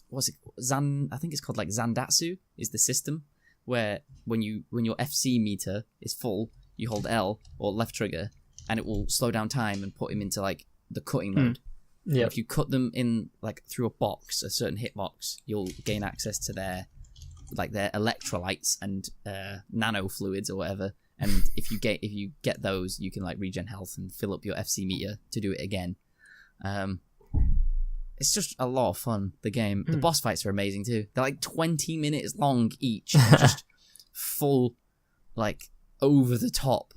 what's it? I think it's called like Zandatsu is the system where when your FC meter is full, you hold L or left trigger, and it will slow down time and put him into like the cutting mode. Yeah. If you cut them in like through a box, a certain hitbox, you'll gain access to their electrolytes and nano fluids or whatever. And if you get those, you can like regen health and fill up your FC meter to do it again. It's just a lot of fun. The game, the boss fights are amazing too. They're like 20 minutes long each, just full, like over the top.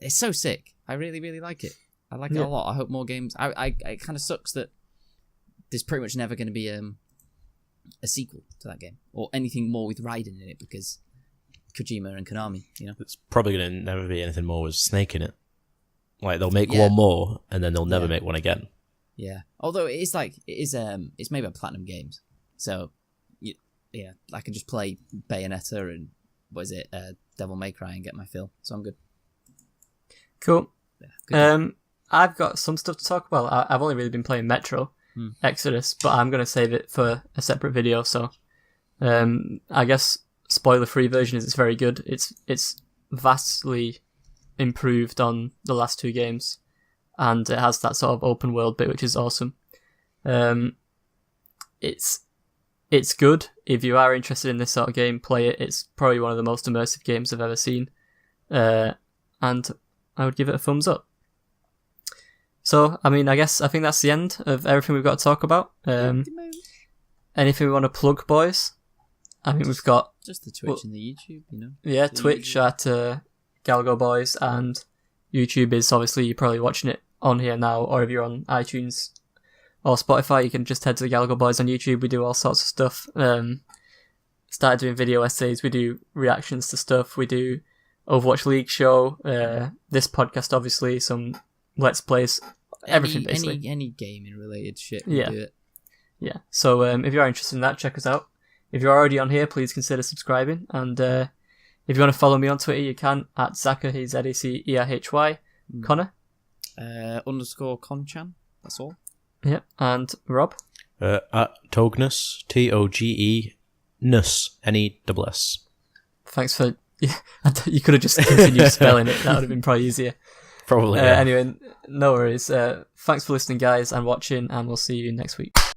It's so sick. I really, really like it. I like it a lot. I hope more games. It kind of sucks that there's pretty much never going to be a sequel to that game or anything more with Raiden in it because Kojima and Konami, you know. It's probably going to never be anything more with Snake in it. Like they'll make one more and then they'll never make one again. Yeah. Although it's made by Platinum Games, so yeah, I can just play Bayonetta and Devil May Cry and get my fill. So I'm good. Cool. Yeah, I've got some stuff to talk about. I've only really been playing Metro Exodus, but I'm going to save it for a separate video. So, I guess spoiler-free version is it's very good. It's vastly improved on the last two games, and it has that sort of open world bit, which is awesome. It's good. If you are interested in this sort of game, play it. It's probably one of the most immersive games I've ever seen, and I would give it a thumbs up. So, I mean, I think that's the end of everything we've got to talk about. Anything we want to plug, boys? I mean, we've got... Just the Twitch and the YouTube, you know? Yeah, Twitch at Galago Boys, and YouTube is obviously, you're probably watching it on here now, or if you're on iTunes or Spotify, you can just head to the Galago Boys on YouTube. We do all sorts of stuff. Started doing video essays, we do reactions to stuff, we do Overwatch League show, this podcast obviously, some Let's Plays, everything basically. Any gaming related shit, we do it. Yeah, so if you are interested in that, check us out. If you're already on here, please consider subscribing, and if you want to follow me on Twitter, you can, at Zaka, he's ZACERHY. Connor? _ Conchan, that's all. Yeah, and Rob? At Tognus, TOGE, NESS. Thanks for... you could have just continued spelling it, that would have been probably easier. Probably, Anyway, no worries. Thanks for listening, guys, and watching, and we'll see you next week.